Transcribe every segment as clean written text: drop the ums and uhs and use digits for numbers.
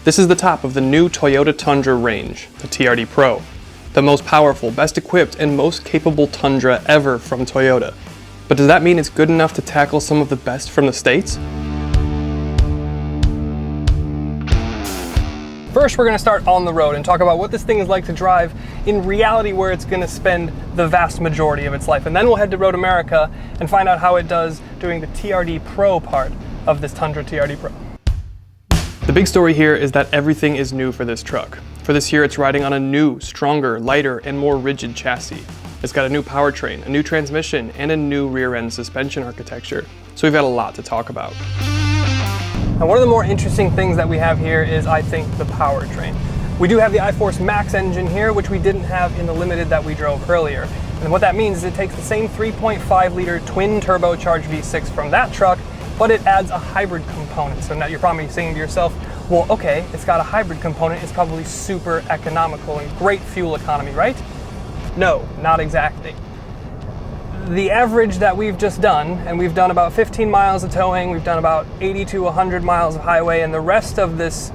This is the top of the new Toyota Tundra range, the TRD Pro. The most powerful, best equipped, and most capable Tundra ever from Toyota. But does that mean it's good enough to tackle some of the best from the States? First, we're going to start on the road and talk about what this thing is like to drive in reality, where it's going to spend the vast majority of its life. And then we'll head to Road America and find out how it does doing the TRD Pro part of this Tundra TRD Pro. The big story here is that everything is new for this truck. For this year, it's riding on a new, stronger, lighter, and more rigid chassis. It's got a new powertrain, a new transmission, and a new rear-end suspension architecture. So we've got a lot to talk about. Now, one of the more interesting things that we have here is, I think, the powertrain. We do have the iForce Max engine here, which we didn't have in the Limited that we drove earlier. And what that means is it takes the same 3.5-liter twin turbocharged V6 from that truck, but it adds a hybrid component. So now you're probably saying to yourself, well, okay, it's got a hybrid component, it's probably super economical and great fuel economy, right? No, not exactly. The average that we've just done, and we've done about 15 miles of towing, we've done about 80 to 100 miles of highway, and the rest of this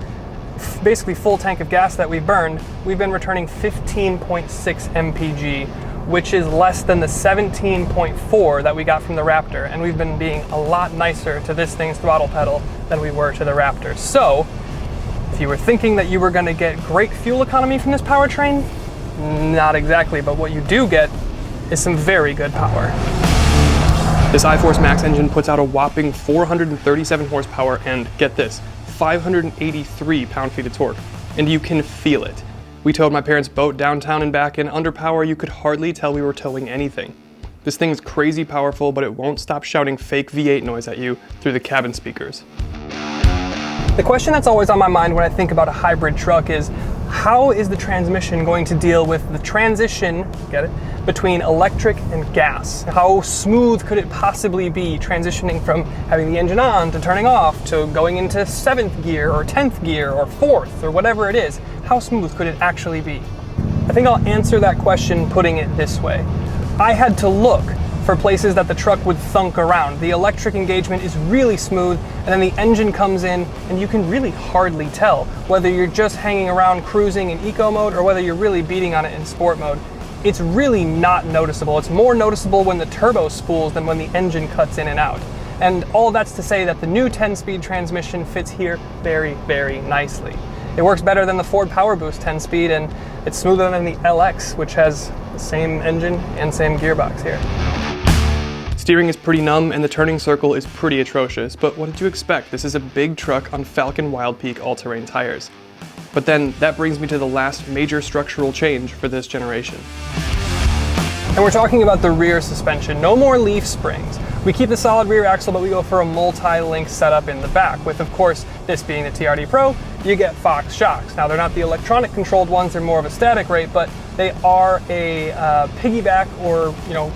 basically full tank of gas that we've burned, we've been returning 15.6 mpg, which is less than the 17.4 that we got from the Raptor, and we've been being a lot nicer to this thing's throttle pedal than we were to the Raptor. So, if you were thinking that you were going to get great fuel economy from this powertrain, not exactly, but what you do get is some very good power. This iForce Max engine puts out a whopping 437 horsepower and, get this, 583 pound-feet of torque, and you can feel it. We towed my parents' boat downtown and back, and under power you could hardly tell we were towing anything. This thing is crazy powerful, but it won't stop shouting fake V8 noise at you through the cabin speakers. The question that's always on my mind when I think about a hybrid truck is, how is the transmission going to deal with the transition, get it, between electric and gas? How smooth could it possibly be transitioning from having the engine on to turning off to going into 7th gear or 10th gear or 4th or whatever it is? How smooth could it actually be? I think I'll answer that question putting it this way. I had to look for places that the truck would thunk around. The electric engagement is really smooth, and then the engine comes in and you can really hardly tell whether you're just hanging around cruising in eco mode or whether you're really beating on it in sport mode. It's really not noticeable. It's more noticeable when the turbo spools than when the engine cuts in and out. And all that's to say that the new 10-speed transmission fits here very, very nicely. It works better than the Ford PowerBoost 10-speed, and it's smoother than the LX, which has the same engine and same gearbox here. Steering is pretty numb and the turning circle is pretty atrocious, but what did you expect? This is a big truck on Falcon Wild Peak all-terrain tires. But then that brings me to the last major structural change for this generation. And we're talking about the rear suspension. No more leaf springs. We keep the solid rear axle, but we go for a multi-link setup in the back, with, of course, this being the TRD Pro, you get Fox shocks. Now, they're not the electronic controlled ones, they're more of a static rate, but they are a piggyback, or, you know,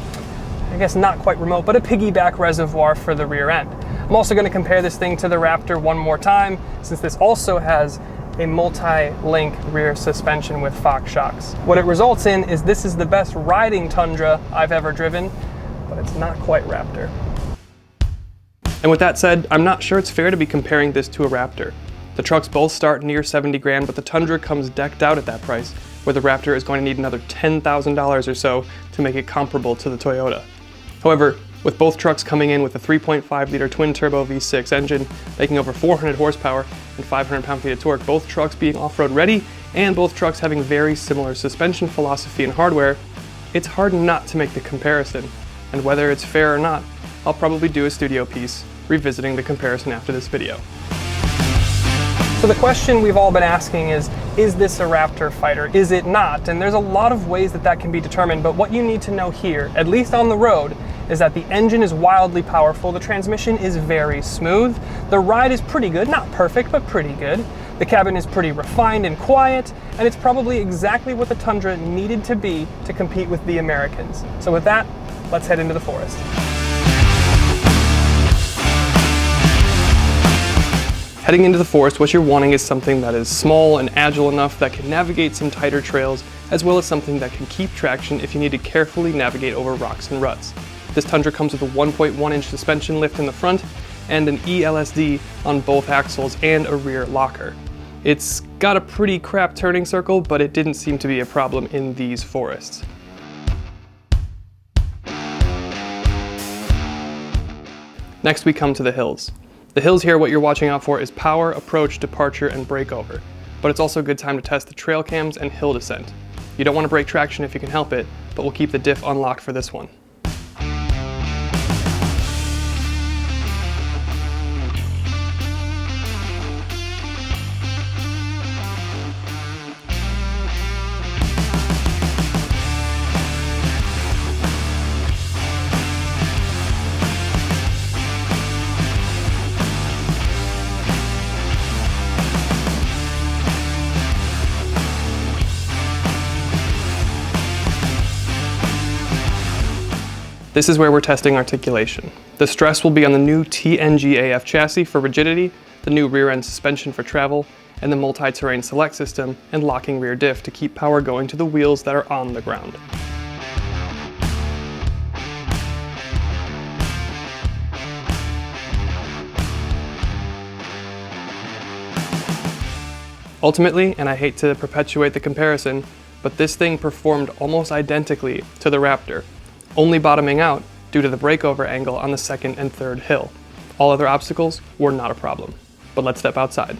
I guess not quite remote, but a piggyback reservoir for the rear end. I'm also going to compare this thing to the Raptor one more time, since this also has a multi-link rear suspension with Fox shocks. What it results in is this is the best riding Tundra I've ever driven, but it's not quite Raptor. And with that said, I'm not sure it's fair to be comparing this to a Raptor. The trucks both start near 70 grand, but the Tundra comes decked out at that price, where the Raptor is going to need another $10,000 or so to make it comparable to the Toyota. However, with both trucks coming in with a 3.5-liter twin-turbo V6 engine, making over 400 horsepower and 500 pound-feet of torque, both trucks being off-road ready, and both trucks having very similar suspension philosophy and hardware, it's hard not to make the comparison. And whether it's fair or not, I'll probably do a studio piece revisiting the comparison after this video. So the question we've all been asking is this a Raptor fighter? Is it not? And there's a lot of ways that that can be determined, but what you need to know here, at least on the road, is that the engine is wildly powerful, the transmission is very smooth, the ride is pretty good, not perfect, but pretty good, the cabin is pretty refined and quiet, and it's probably exactly what the Tundra needed to be to compete with the Americans. So with that, let's head into the forest. Heading into the forest, what you're wanting is something that is small and agile enough that can navigate some tighter trails, as well as something that can keep traction if you need to carefully navigate over rocks and ruts. This Tundra comes with a 1.1-inch suspension lift in the front and an ELSD on both axles and a rear locker. It's got a pretty crap turning circle, but it didn't seem to be a problem in these forests. Next we come to the hills. The hills here, what you're watching out for is power, approach, departure, and breakover. But it's also a good time to test the trail cams and hill descent. You don't want to break traction if you can help it, but we'll keep the diff unlocked for this one. This is where we're testing articulation. The stress will be on the new TNGAF chassis for rigidity, the new rear end suspension for travel, and the multi-terrain select system and locking rear diff to keep power going to the wheels that are on the ground. Ultimately, and I hate to perpetuate the comparison, but this thing performed almost identically to the Raptor, only bottoming out due to the breakover angle on the second and third hill. All other obstacles were not a problem. But let's step outside.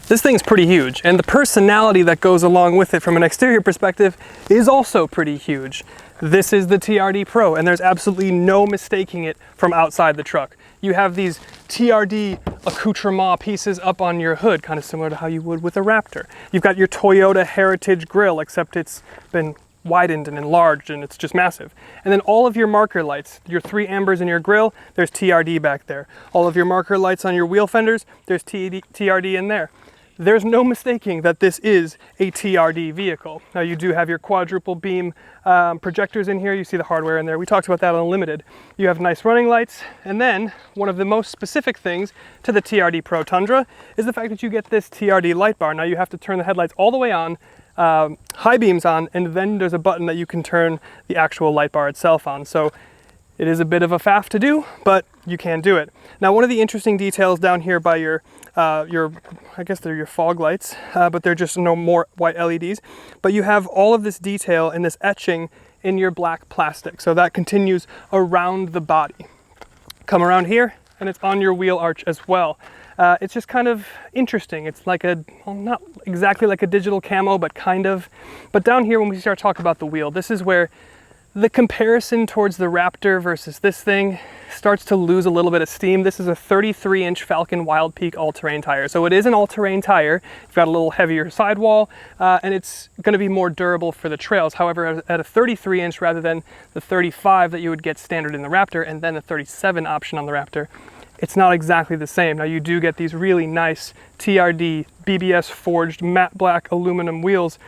This thing's pretty huge, and the personality that goes along with it from an exterior perspective is also pretty huge. This is the TRD Pro, and there's absolutely no mistaking it from outside the truck. You have these TRD accoutrement pieces up on your hood, kind of similar to how you would with a Raptor. You've got your Toyota Heritage grille, except it's been widened and enlarged and it's just massive. And then all of your marker lights, your 3 ambers in your grille, there's TRD back there. All of your marker lights on your wheel fenders, there's TRD in there. There's no mistaking that this is a TRD vehicle. Now you do have your quadruple beam projectors in here. You see the hardware in there. We talked about that on Limited. You have nice running lights. And then one of the most specific things to the TRD Pro Tundra is the fact that you get this TRD light bar. Now you have to turn the headlights all the way on, high beams on, and then there's a button that you can turn the actual light bar itself on. So it is a bit of a faff to do, but you can do it. Now, one of the interesting details down here by your I guess they're your fog lights, but they're just no more white LEDs. But you have all of this detail and this etching in your black plastic. So that continues around the body. Come around here, and it's on your wheel arch as well. It's just kind of interesting. It's like a, well, not exactly like a digital camo, but kind of. But down here, when we start talking about the wheel, this is where the comparison towards the Raptor versus this thing starts to lose a little bit of steam. This is a 33-inch Falcon Wild Peak all-terrain tire. So it is an all-terrain tire. You've got a little heavier sidewall, and it's going to be more durable for the trails. However, at a 33-inch rather than the 35 that you would get standard in the Raptor, and then the 37 option on the Raptor, it's not exactly the same. Now you do get these really nice TRD BBS forged matte black aluminum wheels.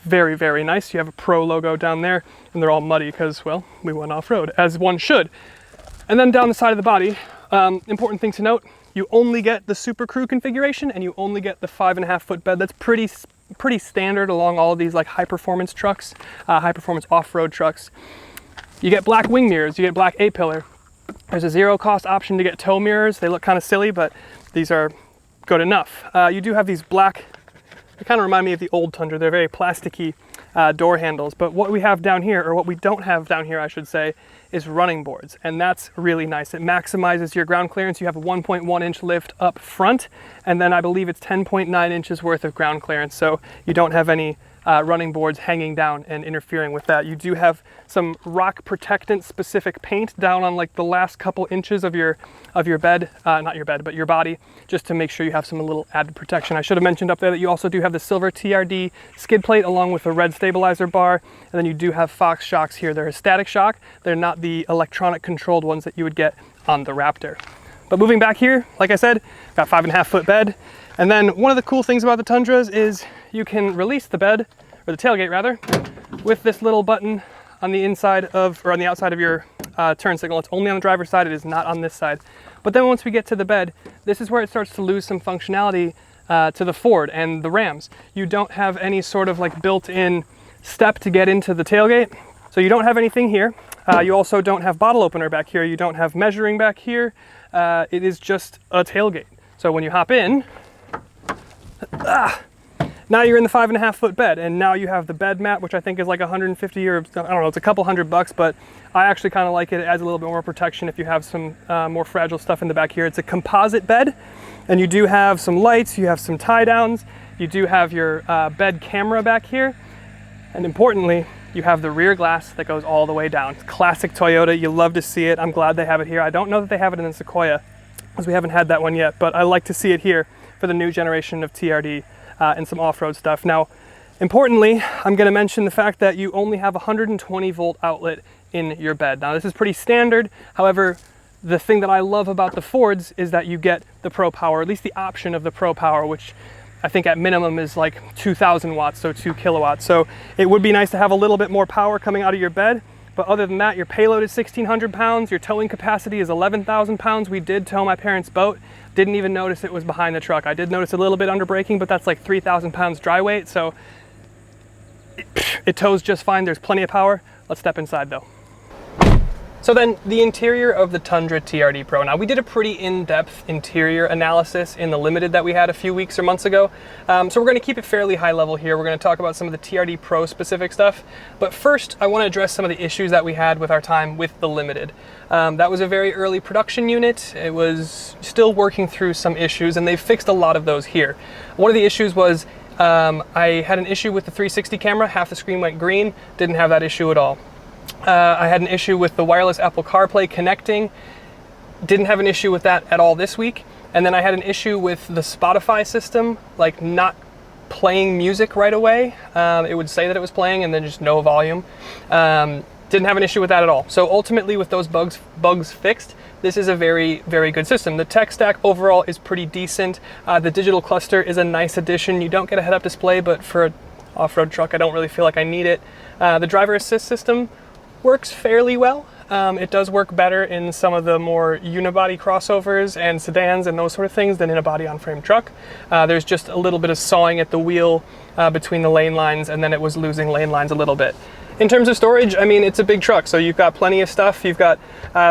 Very, very nice. You have a Pro logo down there, and they're all muddy because, well, we went off-road, as one should. And then down the side of the body, important thing to note, you only get the Super Crew configuration, and you only get the 5.5-foot bed. That's pretty standard along all of these like high-performance trucks, high-performance off-road trucks. You get black wing mirrors, you get black A-pillar. There's a zero-cost option to get tow mirrors. They look kind of silly, but these are good enough. You do have these black, they kind of remind me of the old Tundra. They're very plasticky door handles. But what we have down here, or what we don't have down here, I should say, is running boards. And that's really nice. It maximizes your ground clearance. You have a 1.1-inch lift up front, and then I believe it's 10.9 inches worth of ground clearance. So you don't have any running boards hanging down and interfering with that. You do have some rock protectant specific paint down on like the last couple inches of your bed, not your bed, but your body, just to make sure you have some little added protection. I should have mentioned up there that you also do have the silver TRD skid plate along with the red stabilizer bar, and then you do have Fox shocks here. They're a static shock. They're not the electronic controlled ones that you would get on the Raptor. But moving back here, like I said, got 5.5-foot bed. And then one of the cool things about the Tundras is you can release the bed, or the tailgate rather, with this little button on the inside of, or on the outside of your turn signal. It's only on the driver's side, it is not on this side. But then once we get to the bed, this is where it starts to lose some functionality to the Ford and the Rams. You don't have any sort of like built-in step to get into the tailgate. So you don't have anything here. You also don't have bottle opener back here. You don't have measuring back here. It is just a tailgate. So when you hop in, now you're in the 5.5 foot bed, and now you have the bed mat, which I think is like 150 or I don't know, it's a couple $100, but I actually kind of like it. It adds a little bit more protection if you have some more fragile stuff in the back here. It's a composite bed, and you do have some lights, you have some tie downs, you do have your bed camera back here, and importantly, you have the rear glass that goes all the way down. Classic Toyota, you love to see it. I'm glad they have it here. I don't know that they have it in the Sequoia, because we haven't had that one yet, but I like to see it here for the new generation of TRD. And some off-road stuff. Now, importantly, I'm going to mention the fact that you only have a 120 volt outlet in your bed. Now, this is pretty standard. However, the thing that I love about the Fords is that you get the Pro Power, at least the option of the Pro Power, which I think at minimum is like 2,000 watts, so 2 kilowatts. So it would be nice to have a little bit more power coming out of your bed. But other than that, your payload is 1,600 pounds, your towing capacity is 11,000 pounds. We did tow my parents' boat. Didn't even notice it was behind the truck. I did notice a little bit under braking, but that's like 3,000 pounds dry weight, so it tows just fine. There's plenty of power. Let's step inside though. So then the interior of the Tundra TRD Pro. Now we did a pretty in-depth interior analysis in the Limited that we had a few weeks or months ago. So we're going to keep it fairly high level here. We're going to talk about some of the TRD Pro specific stuff. But first, I want to address some of the issues that we had with our time with the Limited. That was a very early production unit. It was still working through some issues, and they've fixed a lot of those here. One of the issues was I had an issue with the 360 camera. Half the screen went green. Didn't have that issue at all. I had an issue with the wireless Apple CarPlay connecting. Didn't have an issue with that at all this week. And then I had an issue with the Spotify system, like not playing music right away. It would say that it was playing and then just no volume. Didn't have an issue with that at all. So ultimately with those bugs fixed, this is a very, very good system. The tech stack overall is pretty decent. The digital cluster is a nice addition. You don't get a head-up display, but for an off-road truck, I don't really feel like I need it. The driver assist system works fairly well. It does work better in some of the more unibody crossovers and sedans and those sort of things than in a body-on-frame truck. There's just a little bit of sawing at the wheel between the lane lines, and then it was losing lane lines a little bit. In terms of storage, I mean, it's a big truck, so you've got plenty of stuff. You've got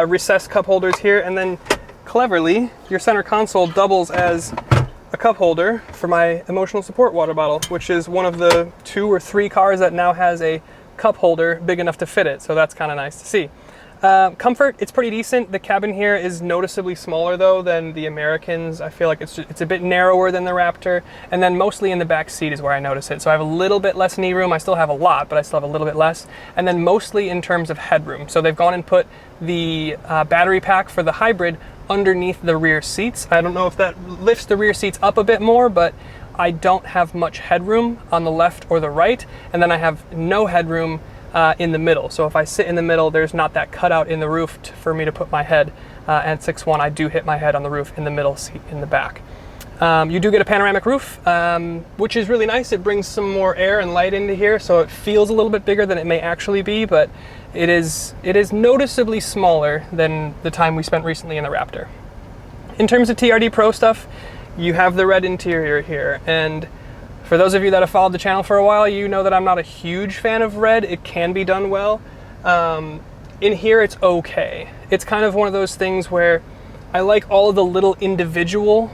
recessed cup holders here, and then cleverly, your center console doubles as a cup holder for my emotional support water bottle, which is one of the 2 or 3 cars that now has a cup holder big enough to fit it, so that's kind of nice to see. Comfort, it's pretty decent. The cabin here is noticeably smaller though than the Americans. I feel like it's a bit narrower than the Raptor, and then mostly in the back seat is where I notice it. So I have a little bit less knee room. I still have a lot, but I still have a little bit less. And then mostly in terms of headroom. So they've gone and put the battery pack for the hybrid underneath the rear seats. I don't know if that lifts the rear seats up a bit more, but I don't have much headroom on the left or the right, and then I have no headroom in the middle. So if I sit in the middle, there's not that cutout in the roof for me to put my head. And 6'1", I do hit my head on the roof in the middle seat in the back. You do get a panoramic roof, which is really nice. It brings some more air and light into here, so it feels a little bit bigger than it may actually be, but it is noticeably smaller than the time we spent recently in the Raptor. In terms of TRD Pro stuff, you have the red interior here, and for those of you that have followed the channel for a while, you know that I'm not a huge fan of red. It can be done well. In here, it's okay. It's kind of one of those things where I like all of the little individual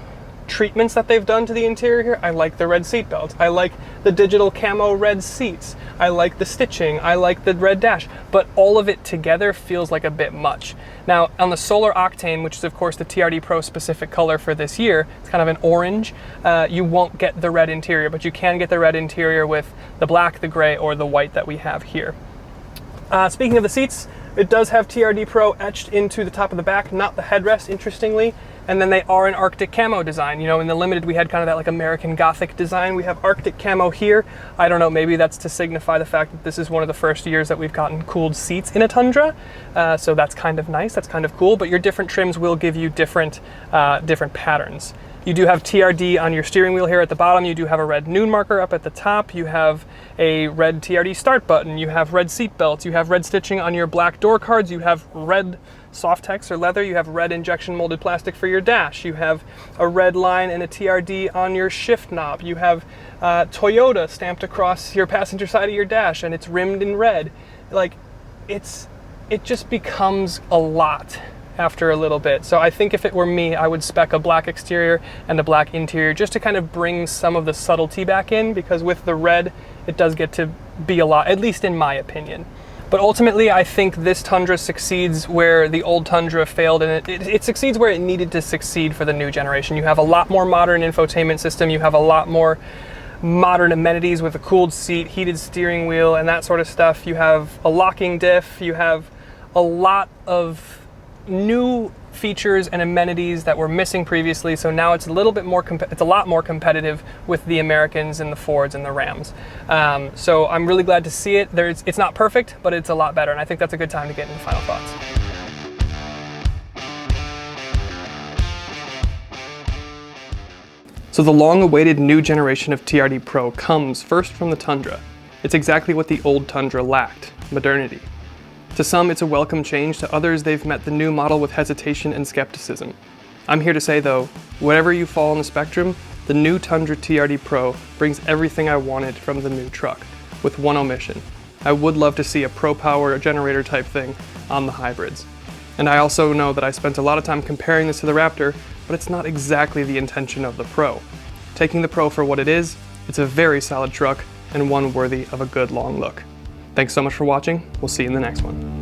treatments that they've done to the interior here. I like the red seat belts. I like the digital camo red seats. I like the stitching. I like the red dash, but all of it together feels like a bit much. Now, on the Solar Octane, which is of course the TRD Pro specific color for this year, it's kind of an orange, you won't get the red interior, but you can get the red interior with the black, the gray, or the white that we have here. Speaking of the seats, it does have TRD Pro etched into the top of the back, not the headrest, interestingly. And then they are an Arctic camo design. You know, in the Limited, we had kind of that like American Gothic design. We have Arctic camo here. I don't know, maybe that's to signify the fact that this is one of the first years that we've gotten cooled seats in a Tundra. So that's kind of nice, that's kind of cool, but your different trims will give you different patterns. You do have TRD on your steering wheel here at the bottom. You do have a red noon marker up at the top. You have a red TRD start button. You have red seat belts. You have red stitching on your black door cards. You have red Softex or leather. You have red injection molded plastic for your dash. You have a red line and a TRD on your shift knob. You have Toyota stamped across your passenger side of your dash, and it's rimmed in red. Like, it just becomes a lot after a little bit. So I think if it were me, I would spec a black exterior and a black interior just to kind of bring some of the subtlety back in, because with the red, it does get to be a lot, at least in my opinion. But ultimately, I think this Tundra succeeds where the old Tundra failed, and it succeeds where it needed to succeed for the new generation. You have a lot more modern infotainment system, you have a lot more modern amenities with a cooled seat, heated steering wheel, and that sort of stuff. You have a locking diff, you have a lot of new features and amenities that were missing previously, so now it's a little bit more it's a lot more competitive with the Americans and the Fords and the Rams. So I'm really glad to see it. It's not perfect, but it's a lot better, and I think that's a good time to get into final thoughts. So the long-awaited new generation of TRD Pro comes first from the Tundra. It's exactly what the old Tundra lacked: modernity. To some, it's a welcome change. To others, they've met the new model with hesitation and skepticism. I'm here to say, though, wherever you fall on the spectrum, the new Tundra TRD Pro brings everything I wanted from the new truck, with one omission. I would love to see a Pro Power generator type thing on the hybrids. And I also know that I spent a lot of time comparing this to the Raptor, but it's not exactly the intention of the Pro. Taking the Pro for what it is, it's a very solid truck and one worthy of a good long look. Thanks so much for watching. We'll see you in the next one.